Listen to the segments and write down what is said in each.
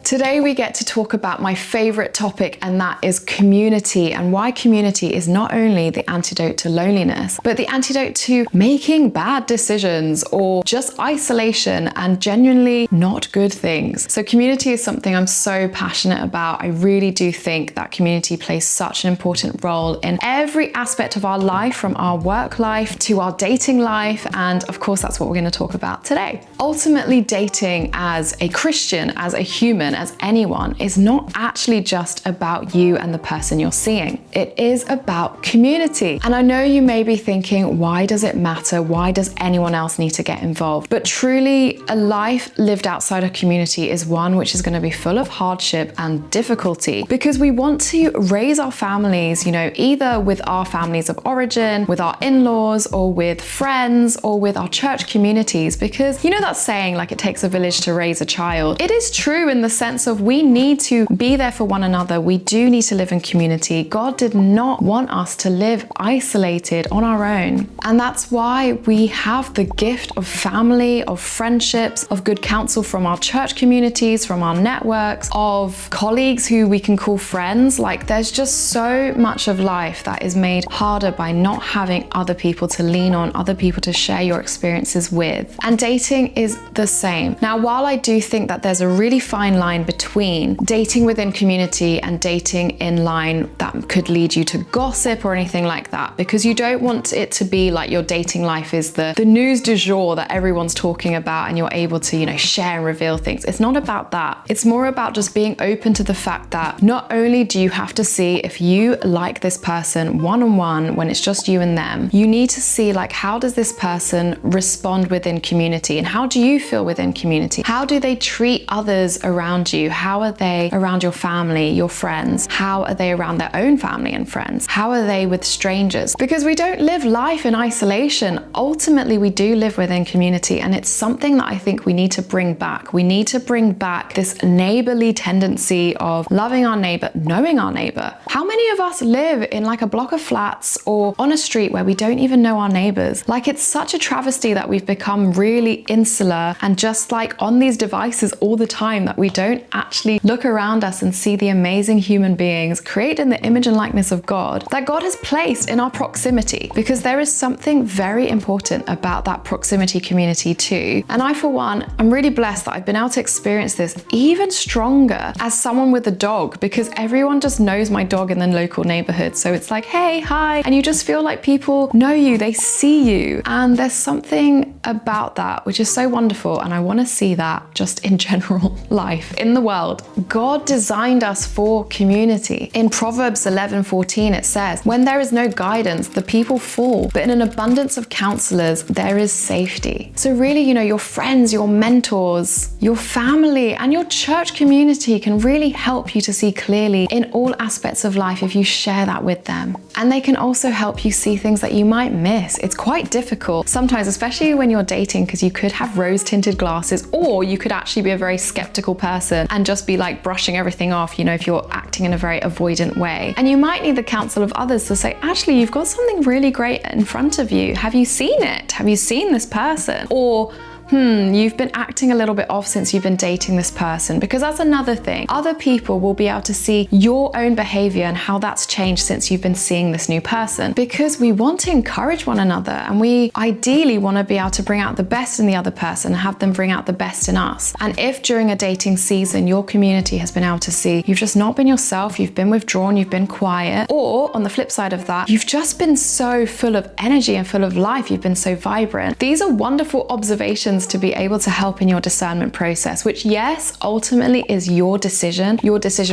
Today we get to talk about my favorite topic, and that is community, and why community is not only the antidote to loneliness, but the antidote to making bad decisions or just isolation and genuinely not good things. So community is something I'm so passionate about. I really do think that community plays such an important role in every aspect of our life, from our work life to our dating life, and of course that's what we're going to talk about today. Ultimately, dating as a Christian, as a human, as anyone, is not actually just about you and the person you're seeing. It is about community. And I know you may be thinking, why does it matter? Why does anyone else need to get involved? But truly, a life lived outside a community is one which is going to be full of hardship and difficulty, because we want to raise our families, either with our families of origin, with our in-laws, or with friends, or with our church communities, because that saying, like, it takes a village to raise a child. It is true in the sense of we need to be there for one another. We do need to live in community. God did not want us to live isolated on our own. And that's why we have the gift of family, of friendships, of good counsel from our church communities, from our networks, of colleagues who we can call friends. Like, there's just so much of life that is made harder by not having other people to lean on, other people to share your experiences with. And dating is the same. Now, while I do think that there's a really fine line between dating within community and dating in line that could lead you to gossip or anything like that, because you don't want it to be like your dating life is the news du jour that everyone's talking about and you're able to, share and reveal things. It's not about that. It's more about just being open to the fact that not only do you have to see if you like this person one-on-one when it's just you and them, you need to see, like, how does this person respond within community, and how do you feel within community? How do they treat others around you? How are they around your family, your friends? How are they around their own family and friends? How are they with strangers? Because we don't live life in isolation. Ultimately, we do live within community, and it's something that I think we need to bring back. We need to bring back this neighborly tendency of loving our neighbor, knowing our neighbor. How many of us live in like a block of flats or on a street where we don't even know our neighbors? Like, it's such a travesty that we've become really insular and just like on these devices all the time, that we don't actually look around us and see the amazing human beings created in the image and likeness of God that God has placed in our proximity, because there is something very important about that proximity community too. And I, for one, I'm really blessed that I've been able to experience this even stronger as someone with a dog, because everyone just knows my dog in the local neighborhood. So it's like, hey, hi, and you just feel like people know you, they see you, and there's something about that which is so wonderful. And I want to see that just in general life in the world. God designed us for community. In Proverbs 11:14 it says, when there is no guidance, the people fall, but in an abundance of counselors there is safety. So really, your friends, your mentors, your family, and your church community can really help you to see clearly in all aspects of life if you share that with them. And they can also help you see things that you might miss. It's quite difficult sometimes, especially when you're dating, because you could have rose-tinted glasses, or you could actually be a very skeptical person and just be like brushing everything off, if you're acting in a very avoidant way. And you might need the counsel of others to say, actually, you've got something really great in front of you. Have you seen it? Have you seen this person? Or you've been acting a little bit off since you've been dating this person, because that's another thing. Other people will be able to see your own behavior and how that's changed since you've been seeing this new person, because we want to encourage one another, and we ideally want to be able to bring out the best in the other person and have them bring out the best in us. And if during a dating season your community has been able to see you've just not been yourself, you've been withdrawn, you've been quiet, or on the flip side of that, you've just been so full of energy and full of life, you've been so vibrant, these are wonderful observations to be able to help in your discernment process, which, yes, ultimately is your decision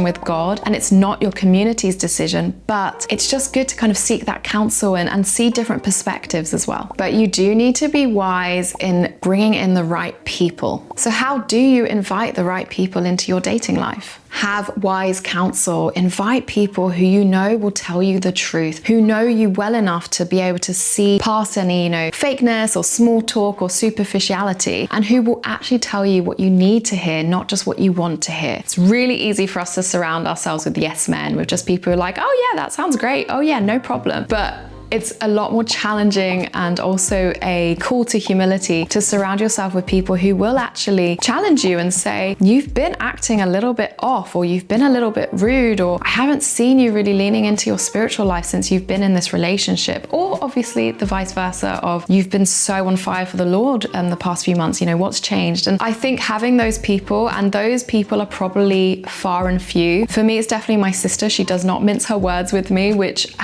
with God, and it's not your community's decision, but it's just good to kind of seek that counsel and see different perspectives as well. But you do need to be wise in bringing in the right people. So how do you invite the right people into your dating life? Have wise counsel. Invite people who will tell you the truth, who know you well enough to be able to see past any, fakeness or small talk or superficiality, and who will actually tell you what you need to hear, not just what you want to hear. It's really easy for us to surround ourselves with yes men, with just people who are like, oh yeah, that sounds great. Oh yeah, no problem. But it's a lot more challenging and also a call to humility to surround yourself with people who will actually challenge you and say, you've been acting a little bit off, or you've been a little bit rude, or I haven't seen you really leaning into your spiritual life since you've been in this relationship. Or obviously the vice versa of you've been so on fire for the Lord in the past few months, you know, what's changed? And I think having those people, and those people are probably far and few. For me, it's definitely my sister. She does not mince her words with me, which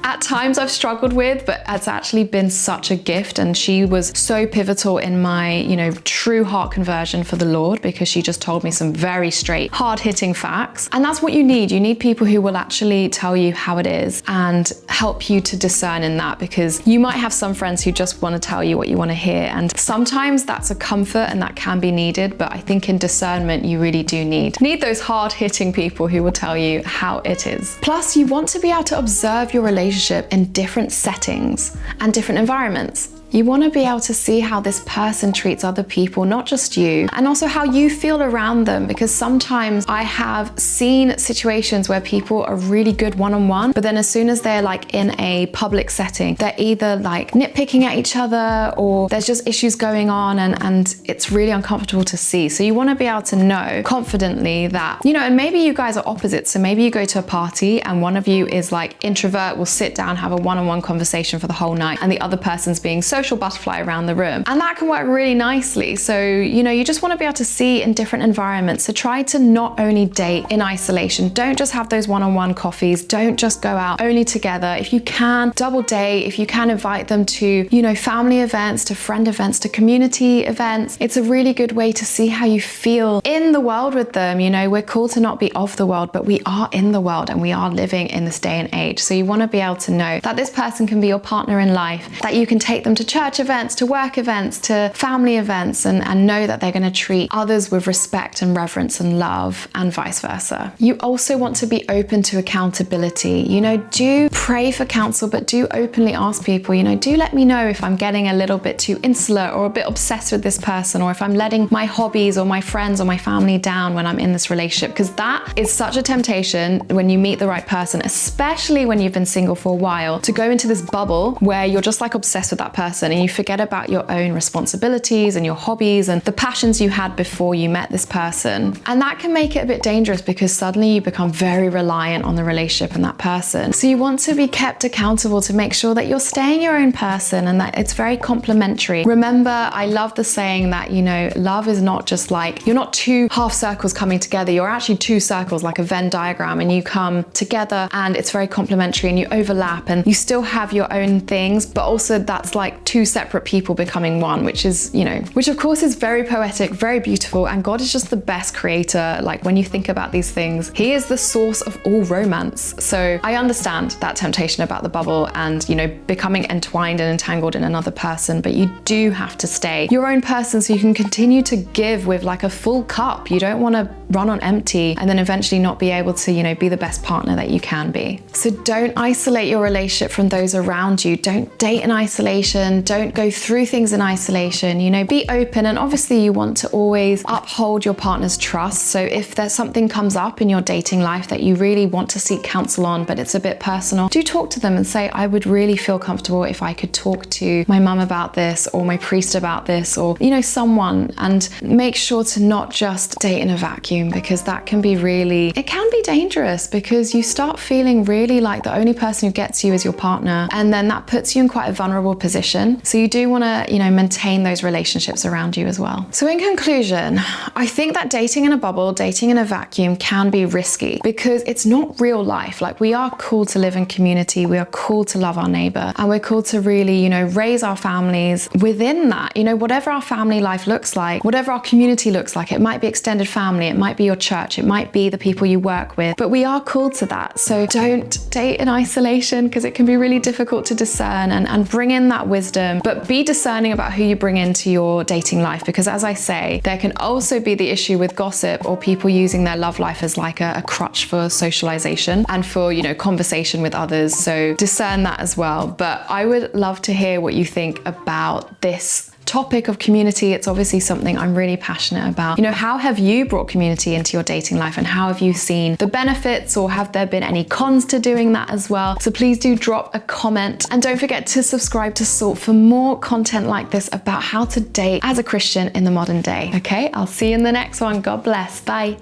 at times I've struggled with, but it's actually been such a gift. And she was so pivotal in my, you know, true heart conversion for the Lord, because she just told me some very straight, hard-hitting facts. And that's what you need. You need people who will actually tell you how it is and help you to discern in that, because you might have some friends who just want to tell you what you want to hear. And sometimes that's a comfort and that can be needed. But I think in discernment, you really do need those hard-hitting people who will tell you how it is. Plus, you want to be able to observe your relationship in different settings and different environments. You want to be able to see how this person treats other people, not just you, and also how you feel around them, because sometimes I have seen situations where people are really good one-on-one, but then as soon as they're like in a public setting, they're either like nitpicking at each other, or there's just issues going on, and it's really uncomfortable to see. So you want to be able to know confidently that, you know, and maybe you guys are opposites. So maybe you go to a party and one of you is like introvert, will sit down, have a one-on-one conversation for the whole night, and the other person's being social butterfly around the room. And that can work really nicely. So, you know, you just want to be able to see in different environments. So try to not only date in isolation. Don't just have those one-on-one coffees. Don't just go out only together. If you can, double date. If you can, invite them to, you know, family events, to friend events, to community events. It's a really good way to see how you feel in the world with them. You know, we're called to not be of the world, but we are in the world and we are living in this day and age. So you want to be able to know that this person can be your partner in life, that you can take them to church events, to work events, to family events, and know that they're going to treat others with respect and reverence and love, and vice versa. You also want to be open to accountability. You know, do pray for counsel, but do openly ask people, you know, do let me know if I'm getting a little bit too insular or a bit obsessed with this person, or if I'm letting my hobbies or my friends or my family down when I'm in this relationship, because that is such a temptation when you meet the right person, especially when you've been single for a while, to go into this bubble where you're just like obsessed with that person and you forget about your own responsibilities and your hobbies and the passions you had before you met this person. And that can make it a bit dangerous, because suddenly you become very reliant on the relationship and that person. So you want to be kept accountable to make sure that you're staying your own person and that it's very complementary. Remember, I love the saying that, you know, love is not just like, you're not two half circles coming together, you're actually two circles, like a Venn diagram, and you come together and it's very complementary and you overlap and you still have your own things, but also that's like two separate people becoming one, which is, you know, which of course is very poetic, very beautiful, and God is just the best creator. Like when you think about these things, He is the source of all romance. So I understand that temptation about the bubble and, you know, becoming entwined and entangled in another person, but you do have to stay your own person so you can continue to give with like a full cup. You don't want to run on empty and then eventually not be able to, you know, be the best partner that you can be. So don't isolate your relationship from those around you. Don't date in isolation. Don't go through things in isolation. You know, be open. And obviously you want to always uphold your partner's trust. So if there's something comes up in your dating life that you really want to seek counsel on, but it's a bit personal, do talk to them and say, I would really feel comfortable if I could talk to my mum about this, or my priest about this, or, you know, someone. And make sure to not just date in a vacuum, because that can be really, it can be dangerous, because you start feeling really like the only person who gets you is your partner. And then that puts you in quite a vulnerable position. So you do want to, you know, maintain those relationships around you as well. So in conclusion, I think that dating in a bubble, dating in a vacuum can be risky, because it's not real life. Like, we are called to live in community. We are called to love our neighbor, and we're called to really, you know, raise our families within that. You know, whatever our family life looks like, whatever our community looks like, it might be extended family, it might be your church, it might be the people you work with, but we are called to that. So don't date in isolation, because it can be really difficult to discern, and bring in that wisdom, but be discerning about who you bring into your dating life, because as I say, there can also be the issue with gossip or people using their love life as like a crutch for socialization and for, you know, conversation with others. So discern that as well. But I would love to hear what you think about this topic of community, it's obviously something I'm really passionate about. You know, how have you brought community into your dating life, and how have you seen the benefits, or have there been any cons to doing that as well? So please do drop a comment, and don't forget to subscribe to Salt for more content like this about how to date as a Christian in the modern day. Okay, I'll see you in the next one. God bless. Bye.